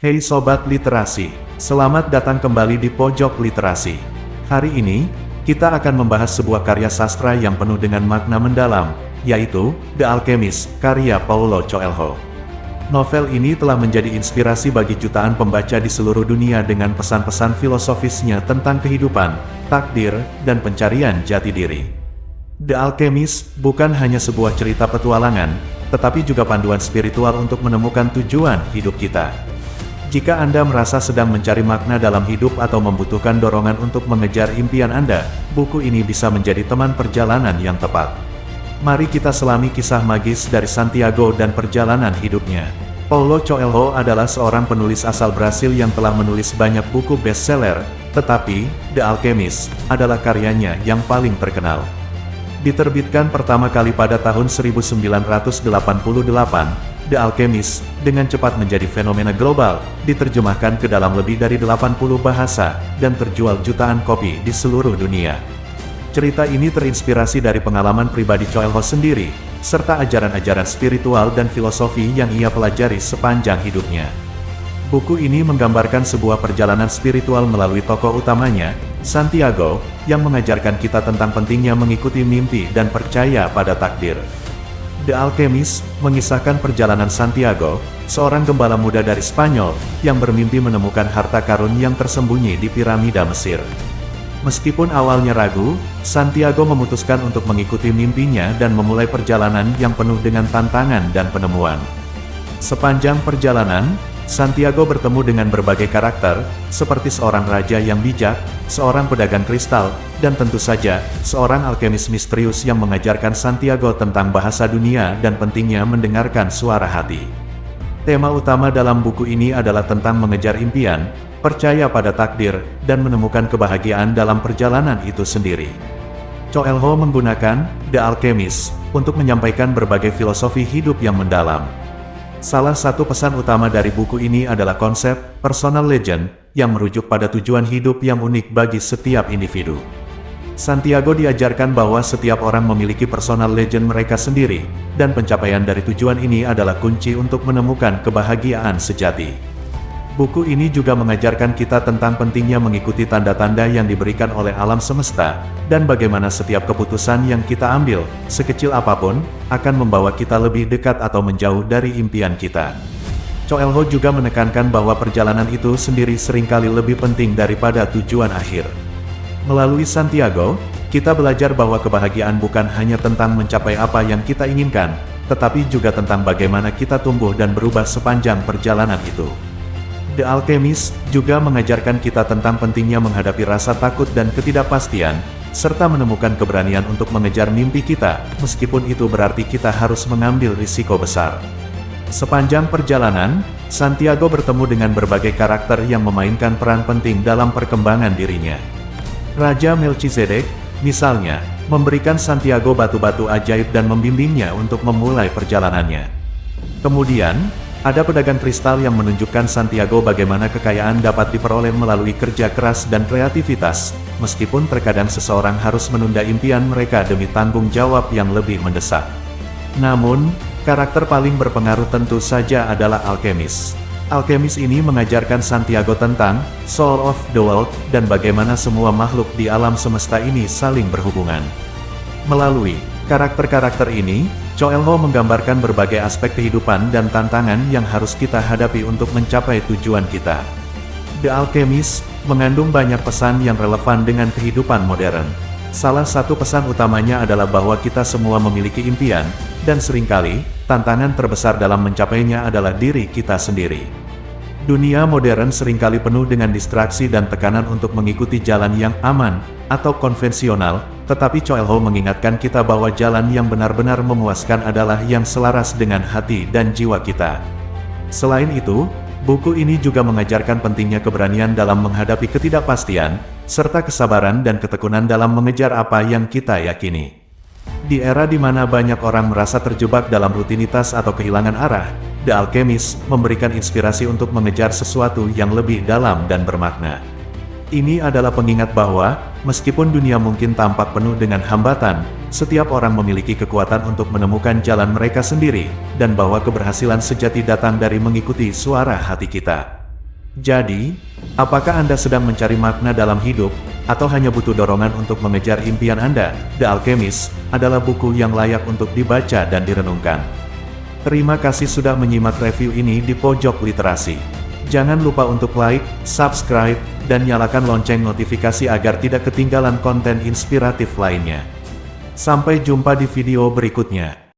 Hey Sobat Literasi, selamat datang kembali di Pojok Literasi. Hari ini, kita akan membahas sebuah karya sastra yang penuh dengan makna mendalam, yaitu The Alchemist, karya Paulo Coelho. Novel ini telah menjadi inspirasi bagi jutaan pembaca di seluruh dunia dengan pesan-pesan filosofisnya tentang kehidupan, takdir, dan pencarian jati diri. The Alchemist bukan hanya sebuah cerita petualangan, tetapi juga panduan spiritual untuk menemukan tujuan hidup kita. Jika Anda merasa sedang mencari makna dalam hidup atau membutuhkan dorongan untuk mengejar impian Anda, buku ini bisa menjadi teman perjalanan yang tepat. Mari kita selami kisah magis dari Santiago dan perjalanan hidupnya. Paulo Coelho adalah seorang penulis asal Brasil yang telah menulis banyak buku bestseller, tetapi The Alchemist adalah karyanya yang paling terkenal. Diterbitkan pertama kali pada tahun 1988, The Alchemist, dengan cepat menjadi fenomena global, diterjemahkan ke dalam lebih dari 80 bahasa, dan terjual jutaan kopi di seluruh dunia. Cerita ini terinspirasi dari pengalaman pribadi Coelho sendiri, serta ajaran-ajaran spiritual dan filosofi yang ia pelajari sepanjang hidupnya. Buku ini menggambarkan sebuah perjalanan spiritual melalui tokoh utamanya, Santiago, yang mengajarkan kita tentang pentingnya mengikuti mimpi dan percaya pada takdir. The Alchemist mengisahkan perjalanan Santiago, seorang gembala muda dari Spanyol, yang bermimpi menemukan harta karun yang tersembunyi di piramida Mesir. Meskipun awalnya ragu, Santiago memutuskan untuk mengikuti mimpinya dan memulai perjalanan yang penuh dengan tantangan dan penemuan. Sepanjang perjalanan, Santiago bertemu dengan berbagai karakter, seperti seorang raja yang bijak, seorang pedagang kristal, dan tentu saja, seorang alkemis misterius yang mengajarkan Santiago tentang bahasa dunia dan pentingnya mendengarkan suara hati. Tema utama dalam buku ini adalah tentang mengejar impian, percaya pada takdir, dan menemukan kebahagiaan dalam perjalanan itu sendiri. Coelho menggunakan The Alchemist untuk menyampaikan berbagai filosofi hidup yang mendalam. Salah satu pesan utama dari buku ini adalah konsep personal legend yang merujuk pada tujuan hidup yang unik bagi setiap individu. Santiago diajarkan bahwa setiap orang memiliki personal legend mereka sendiri, dan pencapaian dari tujuan ini adalah kunci untuk menemukan kebahagiaan sejati. Buku ini juga mengajarkan kita tentang pentingnya mengikuti tanda-tanda yang diberikan oleh alam semesta, dan bagaimana setiap keputusan yang kita ambil, sekecil apapun, akan membawa kita lebih dekat atau menjauh dari impian kita. Coelho juga menekankan bahwa perjalanan itu sendiri seringkali lebih penting daripada tujuan akhir. Melalui Santiago, kita belajar bahwa kebahagiaan bukan hanya tentang mencapai apa yang kita inginkan, tetapi juga tentang bagaimana kita tumbuh dan berubah sepanjang perjalanan itu. The Alchemist juga mengajarkan kita tentang pentingnya menghadapi rasa takut dan ketidakpastian, serta menemukan keberanian untuk mengejar mimpi kita, meskipun itu berarti kita harus mengambil risiko besar. Sepanjang perjalanan, Santiago bertemu dengan berbagai karakter yang memainkan peran penting dalam perkembangan dirinya. Raja Melchizedek, misalnya, memberikan Santiago batu-batu ajaib dan membimbingnya untuk memulai perjalanannya. Kemudian, ada pedagang kristal yang menunjukkan Santiago bagaimana kekayaan dapat diperoleh melalui kerja keras dan kreativitas, meskipun terkadang seseorang harus menunda impian mereka demi tanggung jawab yang lebih mendesak. Namun, karakter paling berpengaruh tentu saja adalah Alchemist. Alchemist ini mengajarkan Santiago tentang soul of the world dan bagaimana semua makhluk di alam semesta ini saling berhubungan. Melalui karakter-karakter ini, Coelho menggambarkan berbagai aspek kehidupan dan tantangan yang harus kita hadapi untuk mencapai tujuan kita. The Alchemist mengandung banyak pesan yang relevan dengan kehidupan modern. Salah satu pesan utamanya adalah bahwa kita semua memiliki impian, dan seringkali, tantangan terbesar dalam mencapainya adalah diri kita sendiri. Dunia modern seringkali penuh dengan distraksi dan tekanan untuk mengikuti jalan yang aman, atau konvensional, tetapi Coelho mengingatkan kita bahwa jalan yang benar-benar memuaskan adalah yang selaras dengan hati dan jiwa kita. Selain itu, buku ini juga mengajarkan pentingnya keberanian dalam menghadapi ketidakpastian, serta kesabaran dan ketekunan dalam mengejar apa yang kita yakini. Di era di mana banyak orang merasa terjebak dalam rutinitas atau kehilangan arah, The Alchemist memberikan inspirasi untuk mengejar sesuatu yang lebih dalam dan bermakna. Ini adalah pengingat bahwa, meskipun dunia mungkin tampak penuh dengan hambatan, setiap orang memiliki kekuatan untuk menemukan jalan mereka sendiri, dan bahwa keberhasilan sejati datang dari mengikuti suara hati kita. Jadi, apakah Anda sedang mencari makna dalam hidup, atau hanya butuh dorongan untuk mengejar impian Anda? The Alchemist adalah buku yang layak untuk dibaca dan direnungkan. Terima kasih sudah menyimak review ini di Pojok Literasi. Jangan lupa untuk like, subscribe, dan nyalakan lonceng notifikasi agar tidak ketinggalan konten inspiratif lainnya. Sampai jumpa di video berikutnya.